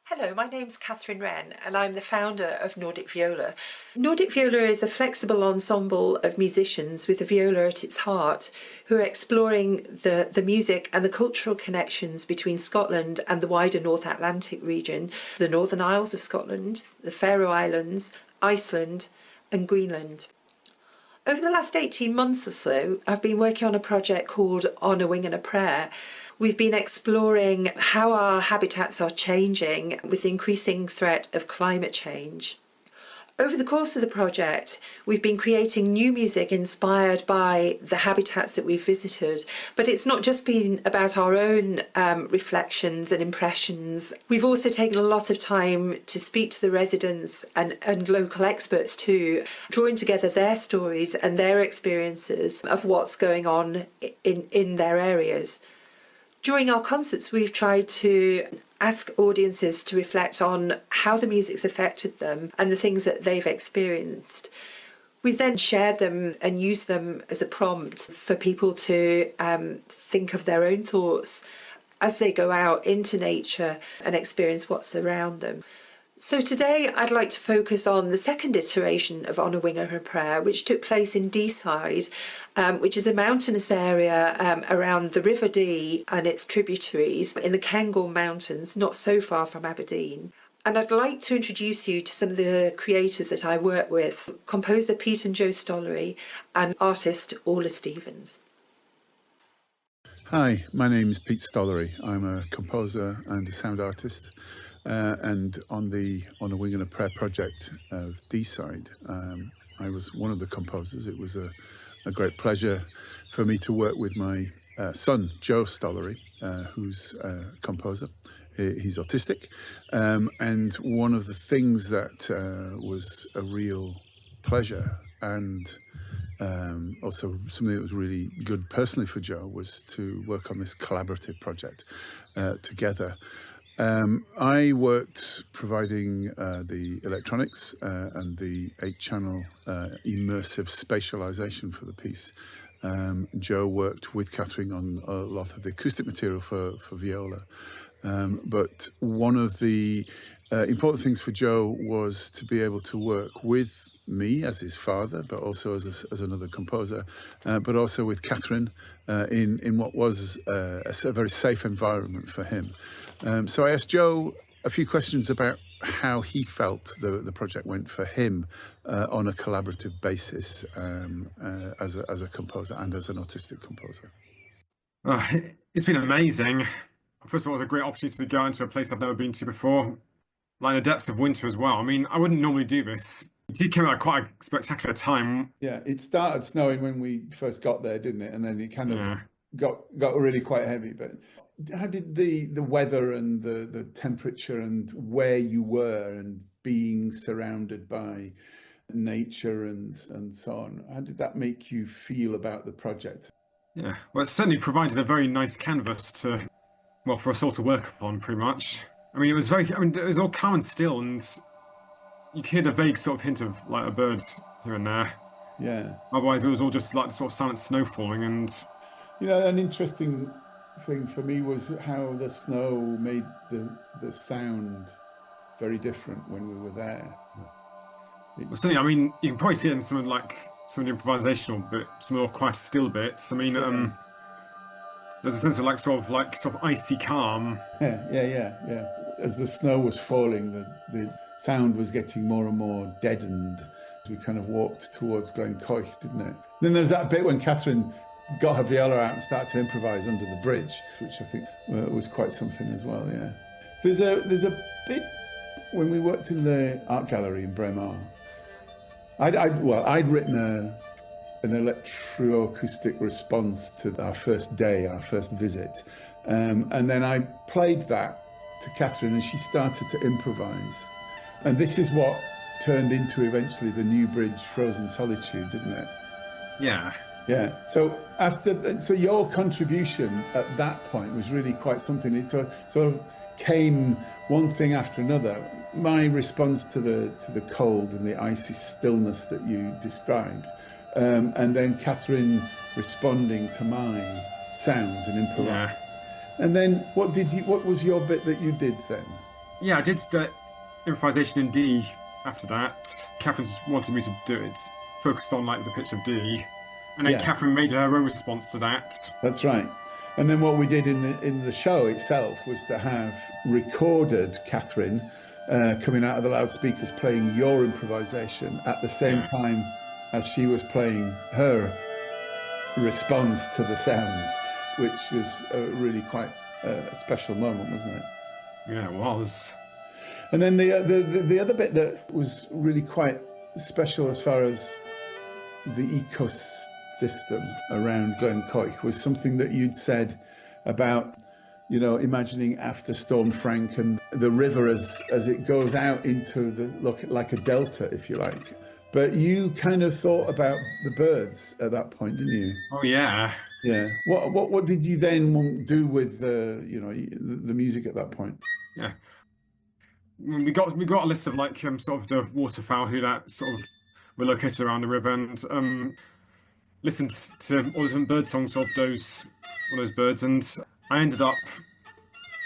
Hello, my name's Catherine Wren and I'm the founder of Nordic Viola. Nordic Viola is a flexible ensemble of musicians with the viola at its heart who are exploring the music and the cultural connections between Scotland and the wider North Atlantic region, the Northern Isles of Scotland, the Faroe Islands, Iceland and Greenland. Over the last 18 months or so, I've been working on a project called On a Wing and a Prayer. We've been exploring how our habitats are changing with the increasing threat of climate change. Over the course of the project, we've been creating new music inspired by the habitats that we've visited, but it's not just been about our own reflections and impressions. We've also taken a lot of time to speak to the residents and local experts too, drawing together their stories and their experiences of what's going on in their areas. During our concerts, we've tried to ask audiences to reflect on how the music's affected them and the things that they've experienced. We've then shared them and used them as a prompt for people to think of their own thoughts as they go out into nature and experience what's around them. So today I'd like to focus on the second iteration of On a Wing and a Prayer, which took place in Deeside, which is a mountainous area around the River Dee and its tributaries in the Cairngorm Mountains, not so far from Aberdeen. And I'd like to introduce you to some of the creators that I work with, composer Pete and Jo Stollery and artist Orla Stevens. Hi, my name is Pete Stollery. I'm a composer and a sound artist. And on a Wing and a Prayer project of Deeside, I was one of the composers. It was a great pleasure for me to work with my son, Jo Stollery, who's a composer. He's autistic. And one of the things that was a real pleasure and also something that was really good personally for Jo was to work on this collaborative project together. I worked providing the electronics and the 8-channel immersive spatialization for the piece. Jo worked with Catherine on a lot of the acoustic material for viola. But one of the important things for Jo was to be able to work with me as his father, but also as another composer, but also with Catherine in what was a very safe environment for him. So I asked Jo a few questions about how he felt the project went for him on a collaborative basis as a composer and as an autistic composer. It's been amazing. First of all, it was a great opportunity to go into a place I've never been to before, like in the depths of winter as well. I mean, I wouldn't normally do this. It did come at quite a spectacular time. Yeah, it started snowing when we first got there, didn't it? And then it kind of got really quite heavy. But how did the weather and the temperature and where you were and being surrounded by nature and so on, how did that make you feel about the project? Yeah, well, it certainly provided a very nice canvas for us all to work upon, pretty much. I mean, it was all calm and still, and you could hear the vague sort of hint of like a bird here and there. Yeah. Otherwise, it was all just like sort of silent snow falling. And an interesting thing for me was how the snow made the sound very different when we were there. Well, certainly, I mean, you can probably see it in some of the improvisational bit, some more quite still bits. I mean, there's a sense of sort of icy calm. Yeah. As the snow was falling, the sound was getting more and more deadened as we kind of walked towards Glencoich, didn't it? Then there's that bit when Catherine got her viola out and started to improvise under the bridge, which I think was quite something as well. Yeah. There's a bit when we worked in the art gallery in Bremar. I'd written an electroacoustic response to our first visit. And then I played that to Catherine and she started to improvise. And this is what turned into eventually the new bridge, Frozen Solitude, didn't it? Yeah. Yeah. So your contribution at that point was really quite something. It sort of came one thing after another. My response to the cold and the icy stillness that you described, and then Catherine responding to my sounds and improvising. Yeah. And then what was your bit that you did then? Yeah, I did the improvisation in D after that. Catherine wanted me to do it, focused on like the pitch of D. And then Yeah, Catherine made her own response to that. that's right. And then what we did in the show itself was to have recorded Catherine coming out of the loudspeakers playing your improvisation at the same Yeah. time as she was playing her response to the sounds, which was really quite a special moment, wasn't it? Yeah, it was. And then the other bit that was really quite special as far as the ecosystem around Glencoich was something that you'd said about, you know, imagining after Storm Frank and the river as it goes out into the look like a delta, if you like. But you kind of thought about the birds at that point, didn't you? Oh yeah. Yeah. What did you then do with the music at that point? Yeah. We got a list of like sort of the waterfowl who that sort of were located around the river, and listened to all the different bird songs of those birds, and I ended up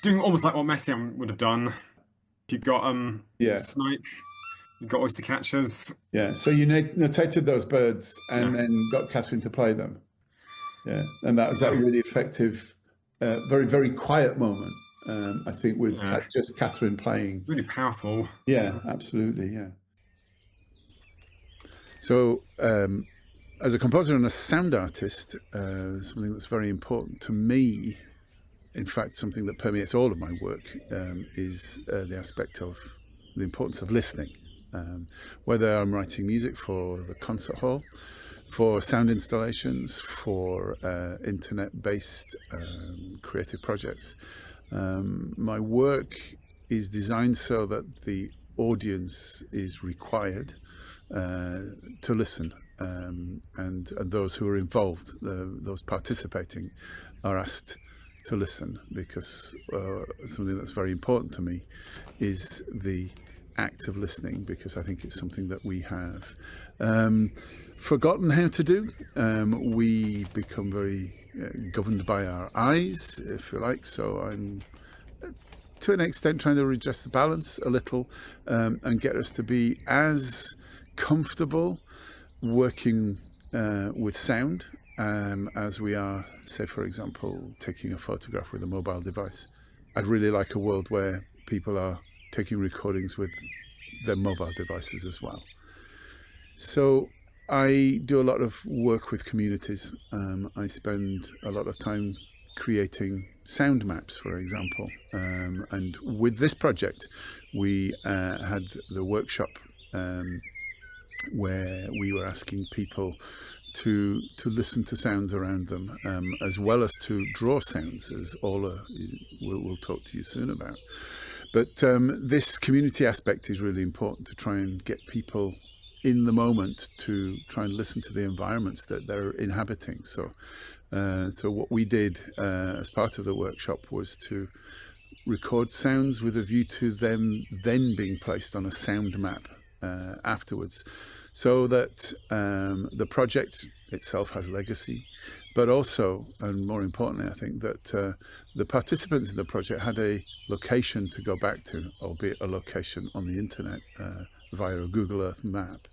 doing almost like what Messiaen would have done. You got Yeah. snipe, you got oyster catchers. Yeah. So you notated those birds and Yeah. then got Catherine to play them. Yeah. And that was that Yeah. really effective, very, very quiet moment, I think, with Yeah. just Catherine playing. Really powerful. Yeah, absolutely. Yeah. So, as a composer and a sound artist, something that's very important to me, in fact, something that permeates all of my work, is the aspect of the importance of listening. Whether I'm writing music for the concert hall, for sound installations, for internet-based creative projects, my work is designed so that the audience is required to listen, and those who are involved, those participating, are asked to listen, because something that's very important to me is the act of listening, because I think it's something that we have forgotten how to do. We become very governed by our eyes, if you like, so I'm to an extent trying to adjust the balance a little, and get us to be as comfortable working with sound as we are, say, for example, taking a photograph with a mobile device. I'd really like a world where people are taking recordings with their mobile devices as well. So I do a lot of work with communities. I spend a lot of time creating sound maps, for example. And with this project, we had the workshop where we were asking people to listen to sounds around them, as well as to draw sounds, as Ola will talk to you soon about. But this community aspect is really important, to try and get people in the moment to try and listen to the environments that they're inhabiting. So what we did as part of the workshop was to record sounds with a view to them then being placed on a sound map afterwards, so that the project itself has legacy, but also, and more importantly, I think that the participants in the project had a location to go back to, albeit a location on the internet via a Google Earth map,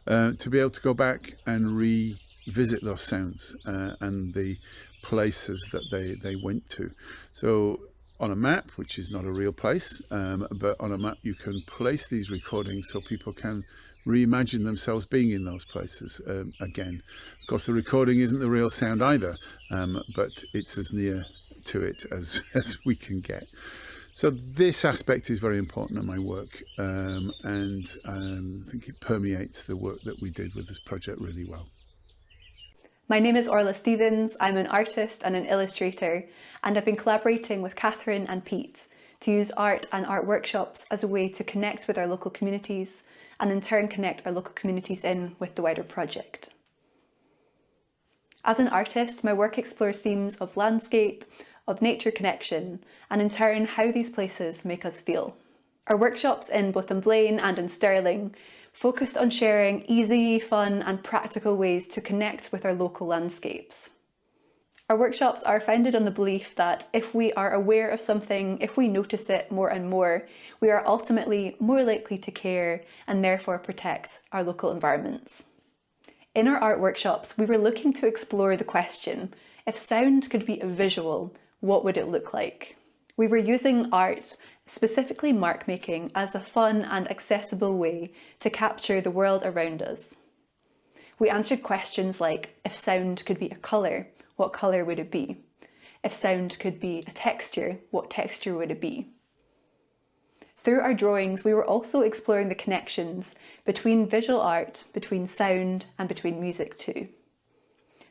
to be able to go back and revisit those sounds and the places that they went to. So on a map, which is not a real place, but on a map you can place these recordings so people can reimagine themselves being in those places again. Of course, the recording isn't the real sound either, but it's as near to it as we can get. So this aspect is very important in my work, and I think it permeates the work that we did with this project really well. My name is Orla Stevens. I'm an artist and an illustrator, and I've been collaborating with Catherine and Pete to use art and art workshops as a way to connect with our local communities, and in turn connect our local communities in with the wider project. As an artist, my work explores themes of landscape, of nature connection, and in turn how these places make us feel. Our workshops in both Blaine and in Stirling focused on sharing easy, fun and practical ways to connect with our local landscapes. Our workshops are founded on the belief that if we are aware of something, if we notice it more and more, we are ultimately more likely to care and therefore protect our local environments. In our art workshops, we were looking to explore the question, if sound could be a visual, what would it look like? We were using art, specifically mark making, as a fun and accessible way to capture the world around us. We answered questions like, if sound could be a colour, what colour would it be? If sound could be a texture, what texture would it be? Through our drawings, we were also exploring the connections between visual art, between sound, and between music too.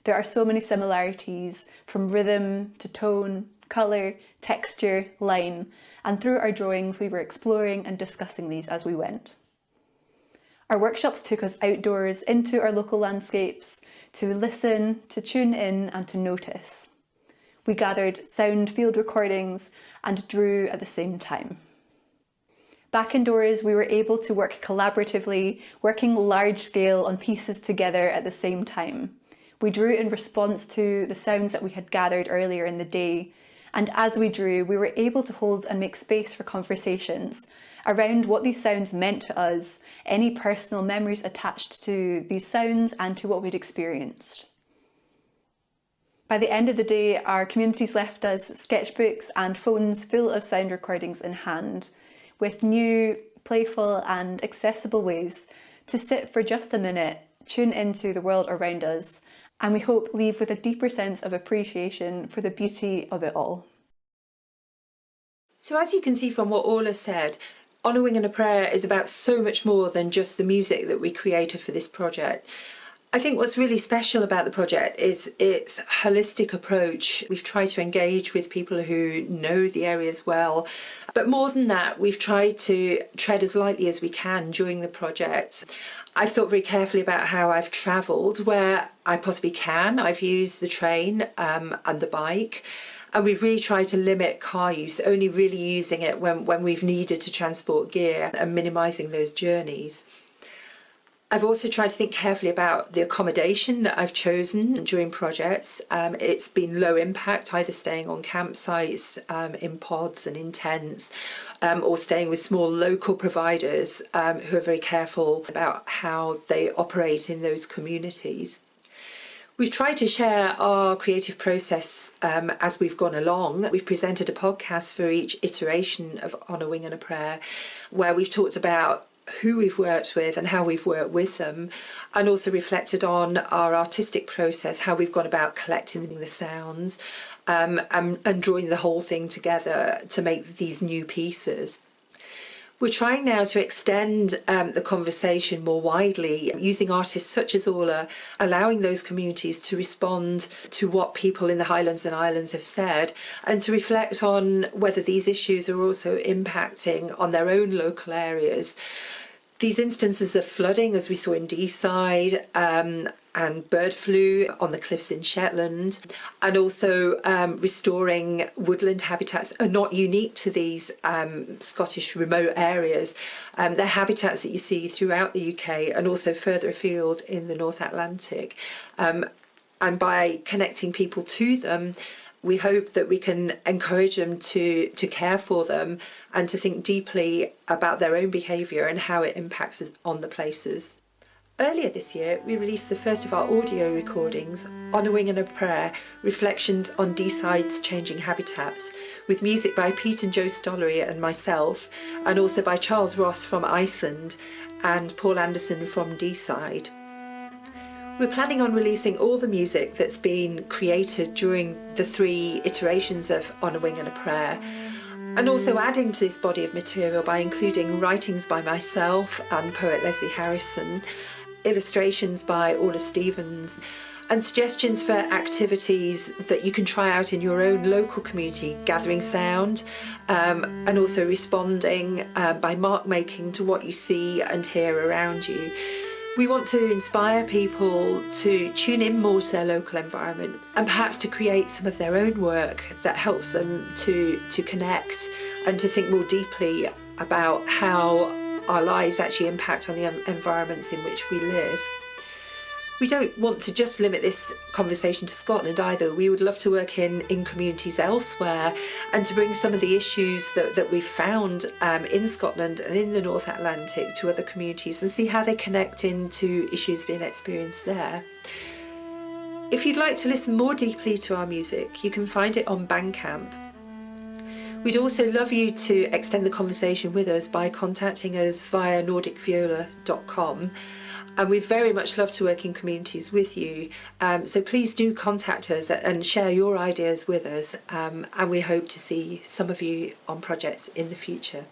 There are so many similarities, from rhythm to tone, colour, texture, line, and through our drawings we were exploring and discussing these as we went. Our workshops took us outdoors into our local landscapes to listen, to tune in and to notice. We gathered sound field recordings and drew at the same time. Back indoors, we were able to work collaboratively, working large scale on pieces together at the same time. We drew in response to the sounds that we had gathered earlier in the day, and as we drew, we were able to hold and make space for conversations around what these sounds meant to us, any personal memories attached to these sounds and to what we'd experienced. By the end of the day, our communities left us sketchbooks and phones full of sound recordings in hand, with new, playful and accessible ways to sit for just a minute, tune into the world around us, and we hope leave with a deeper sense of appreciation for the beauty of it all. So as you can see from what Orla said, On a Wing and a Prayer is about so much more than just the music that we created for this project. I think what's really special about the project is its holistic approach. We've tried to engage with people who know the areas well, but more than that, we've tried to tread as lightly as we can during the project. I've thought very carefully about how I've travelled. Where I possibly can, I've used the train and the bike. And we've really tried to limit car use, only really using it when we've needed to transport gear and minimising those journeys. I've also tried to think carefully about the accommodation that I've chosen during projects. It's been low impact, either staying on campsites, in pods and in tents, or staying with small local providers who are very careful about how they operate in those communities. We've tried to share our creative process as we've gone along. We've presented a podcast for each iteration of On a Wing and a Prayer, where we've talked about who we've worked with and how we've worked with them, and also reflected on our artistic process, how we've gone about collecting the sounds and drawing the whole thing together to make these new pieces. We're trying now to extend the conversation more widely, using artists such as Orla, allowing those communities to respond to what people in the Highlands and Islands have said, and to reflect on whether these issues are also impacting on their own local areas. These instances of flooding, as we saw in Deeside, and bird flu on the cliffs in Shetland, and also restoring woodland habitats are not unique to these Scottish remote areas. They're habitats that you see throughout the UK and also further afield in the North Atlantic. And by connecting people to them, we hope that we can encourage them to care for them and to think deeply about their own behaviour and how it impacts on the places. Earlier this year, we released the first of our audio recordings, On a Wing and a Prayer, Reflections on Deeside's Changing Habitats, with music by Pete and Joe Stollery and myself, and also by Charles Ross from Iceland and Paul Anderson from Deeside. We're planning on releasing all the music that's been created during the 3 iterations of On a Wing and a Prayer, and also adding to this body of material by including writings by myself and poet Leslie Harrison, illustrations by Orla Stevens, and suggestions for activities that you can try out in your own local community, gathering sound, and also responding by mark making to what you see and hear around you. We want to inspire people to tune in more to their local environment and perhaps to create some of their own work that helps them to connect and to think more deeply about how our lives actually impact on the environments in which we live. We don't want to just limit this conversation to Scotland either. We would love to work in communities elsewhere and to bring some of the issues that we've found in Scotland and in the North Atlantic to other communities and see how they connect into issues being experienced there. If you'd like to listen more deeply to our music, you can find it on Bandcamp. We'd also love you to extend the conversation with us by contacting us via nordicviola.com. And we'd very much love to work in communities with you. So please do contact us and share your ideas with us. And we hope to see some of you on projects in the future.